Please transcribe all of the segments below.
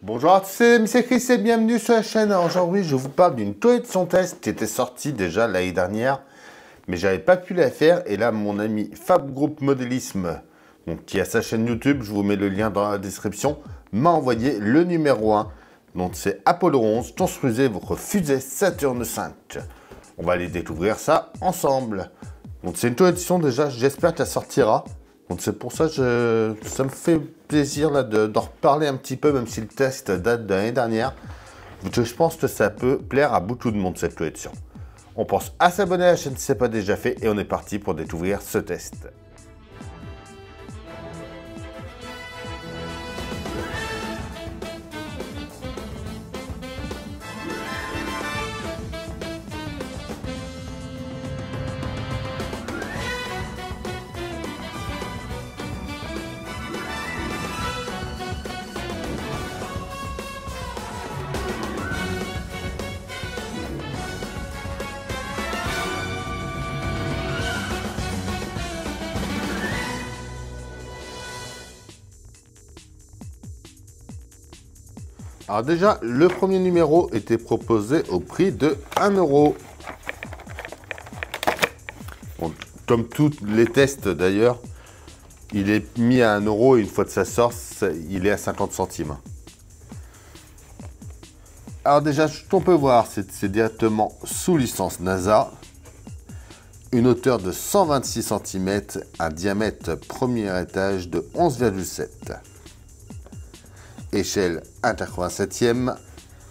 Bonjour à tous, c'est Chris et bienvenue sur la chaîne. Aujourd'hui, je vous parle d'une Toyota test qui était sortie déjà l'année dernière, mais j'avais pas pu la faire. Et là, mon ami Fab Group Modélisme, donc, qui a sa chaîne YouTube, je vous mets le lien dans la description, m'a envoyé le numéro 1. Donc, c'est Apollo 11, construisez votre fusée Saturn V. On va aller découvrir ça ensemble. Donc, c'est une Toyota édition déjà, j'espère qu'elle sortira. Donc c'est pour ça que ça me fait plaisir là d'en reparler un petit peu, même si le test date de l'année dernière. Je pense que ça peut plaire à beaucoup de monde cette collection. On pense à s'abonner à la chaîne si ce n'est pas déjà fait et on est parti pour découvrir ce test. Alors déjà, le premier numéro était proposé au prix de 1 €. Bon, comme tous les tests d'ailleurs, il est mis à 1 € et une fois que ça sort, il est à 50 centimes. Alors déjà, ce qu'on peut voir, c'est directement sous licence NASA. Une hauteur de 126 cm, un diamètre premier étage de 11,7. Échelle 1,87e,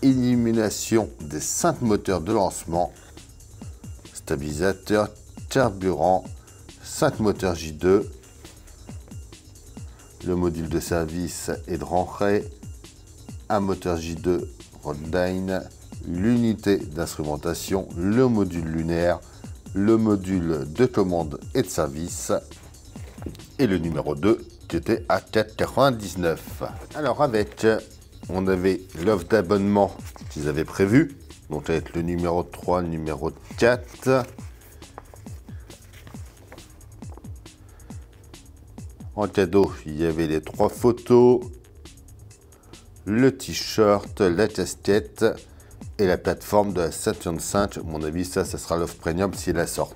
illumination des 5 moteurs de lancement, stabilisateur, carburant, 5 moteurs J2, le module de service et de rentrée, un moteur J2 Rockdyne, l'unité d'instrumentation, le module lunaire, le module de commande et de service, et le numéro 2 qui était à 4,99 €. Alors avec, on avait l'offre d'abonnement qu'ils avaient prévue, donc avec le numéro 3, le numéro 4. En cadeau, il y avait les 3 photos, le t-shirt, la casquette et la plateforme de la Saturn V. À mon avis, ça sera l'offre premium si elle sort.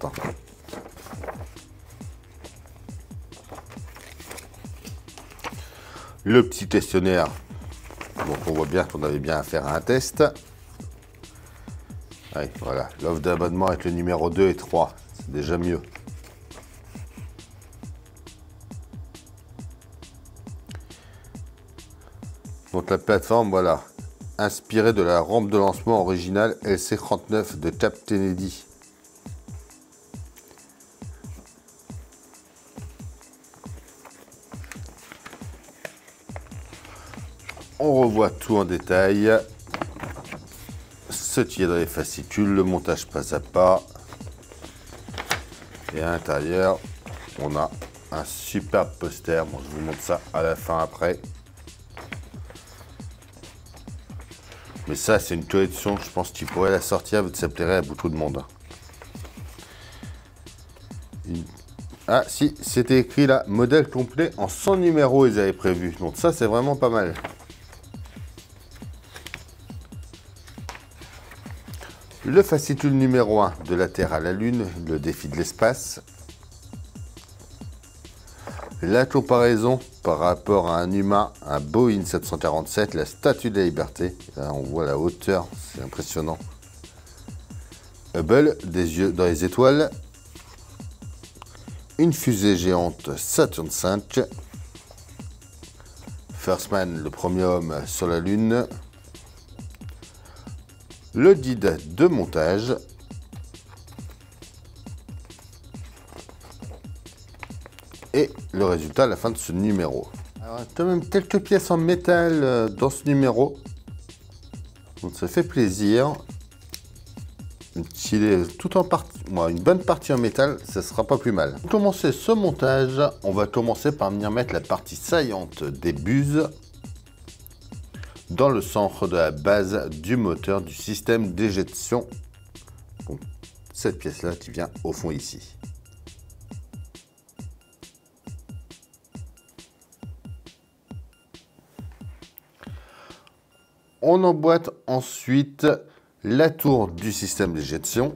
Le petit questionnaire, donc on voit bien qu'on avait bien affaire à un test. Ouais, voilà, l'offre d'abonnement avec le numéro 2 et 3, c'est déjà mieux. Donc la plateforme, voilà, inspirée de la rampe de lancement originale LC39 de Cap Kennedy. On revoit tout en détail, ce qui est dans les fascicules, le montage pas à pas. Et à l'intérieur, on a un superbe poster. Bon, je vous montre ça à la fin après. Mais ça, c'est une collection, je pense qu'il pourrait la sortir, ça plairait à beaucoup de monde. Ah si, c'était écrit là, modèle complet en 100 numéros, ils avaient prévu. Donc ça, c'est vraiment pas mal. Le fascicule numéro 1, de la Terre à la Lune, le défi de l'espace. La comparaison par rapport à un humain, un Boeing 747, la Statue de la Liberté. Là, on voit la hauteur, c'est impressionnant. Hubble, des yeux dans les étoiles. Une fusée géante Saturn V. First Man, le premier homme sur la Lune. Le guide de montage. Et le résultat à la fin de ce numéro. Alors, il y a quand même quelques pièces en métal dans ce numéro. Donc ça fait plaisir. S'il est tout en partie, une bonne partie en métal, ça sera pas plus mal. Pour commencer ce montage, on va commencer par venir mettre la partie saillante des buses dans le centre de la base du moteur du système d'éjection. Donc, cette pièce-là qui vient au fond ici. On emboîte ensuite la tour du système d'éjection.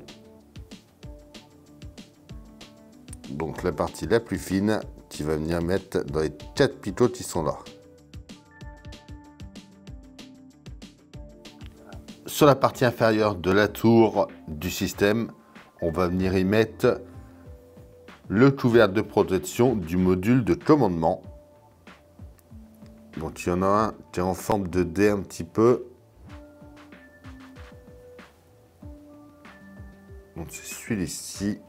Donc la partie la plus fine qui va venir mettre dans les 4 pilotes qui sont là. Sur la partie inférieure de la tour du système, on va venir y mettre le couvert de protection du module de commandement. Donc il y en a un qui est en forme de D un petit peu. Donc c'est celui-ci.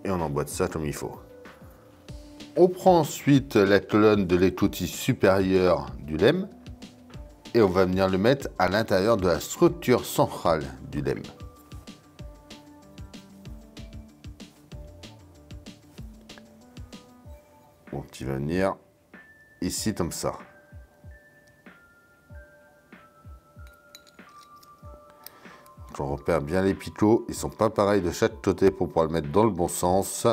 Et on emboîte ça comme il faut. On prend ensuite la colonne de l'écoutille supérieure du LEM et on va venir le mettre à l'intérieur de la structure centrale du LEM. Donc il va venir ici comme ça. Donc on repère bien les picots, ils sont pas pareils de chaque côté pour pouvoir le mettre dans le bon sens.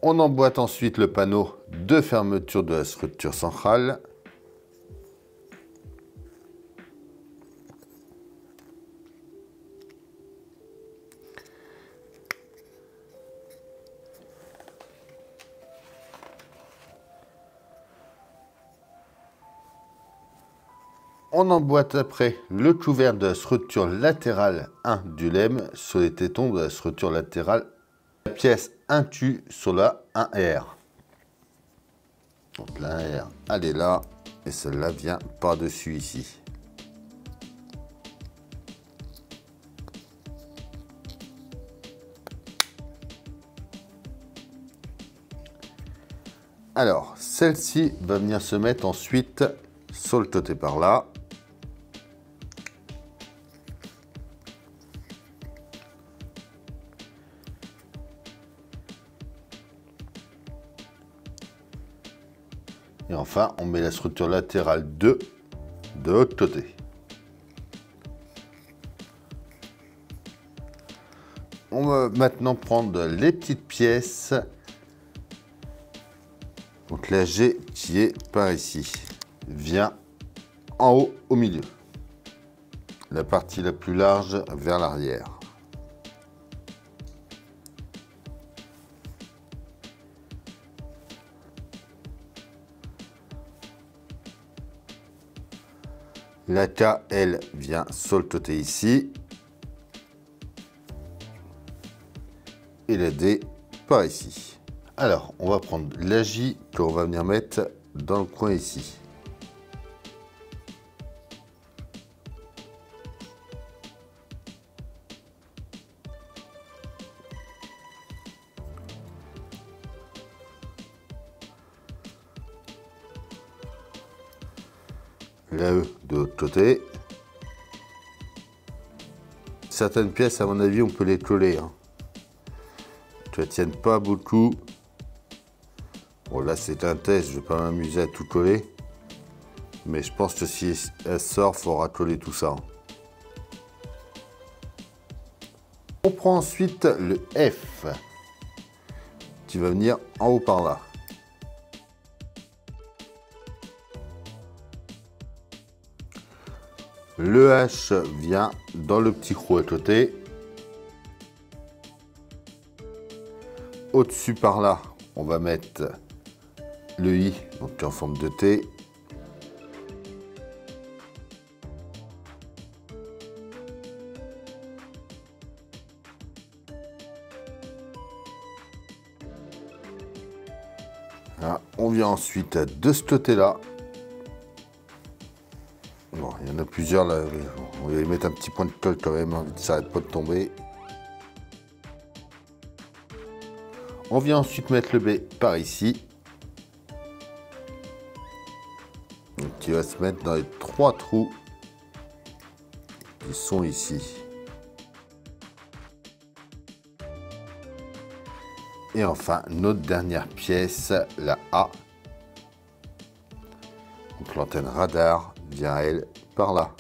On emboîte ensuite le panneau de fermeture de la structure centrale. On emboîte après le couvert de la structure latérale 1 du LEM sur les tétons de la structure latérale. La pièce 1Q sur la 1R. Donc la 1R, elle est là et celle-là vient par-dessus ici. Alors, celle-ci va venir se mettre ensuite sur le côté par là. Et enfin, on met la structure latérale 2 de l'autre côté. On va maintenant prendre les petites pièces. Donc la G qui est par ici vient en haut au milieu. La partie la plus large vers l'arrière. La K, elle, vient sur le côté ici. Et la D par ici. Alors, on va prendre la J qu'on va venir mettre dans le coin ici. La E de l'autre côté. Certaines pièces, à mon avis, on peut les coller. Tu ne tiennent pas beaucoup. Bon, là, c'est un test, je ne vais pas m'amuser à tout coller. Mais je pense que si elle sort, il faudra coller tout ça. On prend ensuite le F, qui va venir en haut par là. Le H vient dans le petit trou à côté. Au-dessus par là, on va mettre le I, donc en forme de T. Là, on vient ensuite de ce côté-là. Bon, il y en a plusieurs là. On va y mettre un petit point de colle quand même, ça n'arrête pas de tomber. On vient ensuite mettre le B par ici. Donc, il va se mettre dans les 3 trous qui sont ici. Et enfin, notre dernière pièce, la A. Donc l'antenne radar vient, elle, par là.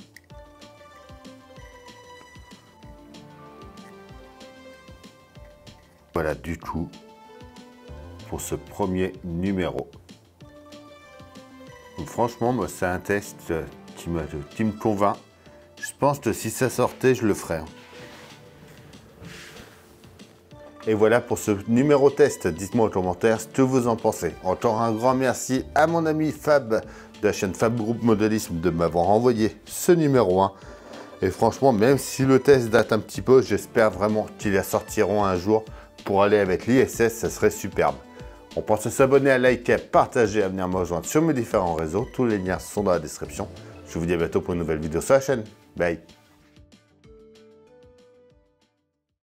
Voilà, du coup, pour ce premier numéro. Donc, franchement, moi, c'est un test qui me convainc. Je pense que si ça sortait, je le ferais. Et voilà pour ce numéro test. Dites-moi en commentaire ce que vous en pensez. Encore un grand merci à mon ami Fab de la chaîne Fab Group Modélisme de m'avoir envoyé ce numéro 1. Et franchement, même si le test date un petit peu, j'espère vraiment qu'ils la sortiront un jour pour aller avec l'ISS, ça serait superbe. On pense à s'abonner, à liker, à partager, à venir me rejoindre sur mes différents réseaux. Tous les liens sont dans la description. Je vous dis à bientôt pour une nouvelle vidéo sur la chaîne. Bye.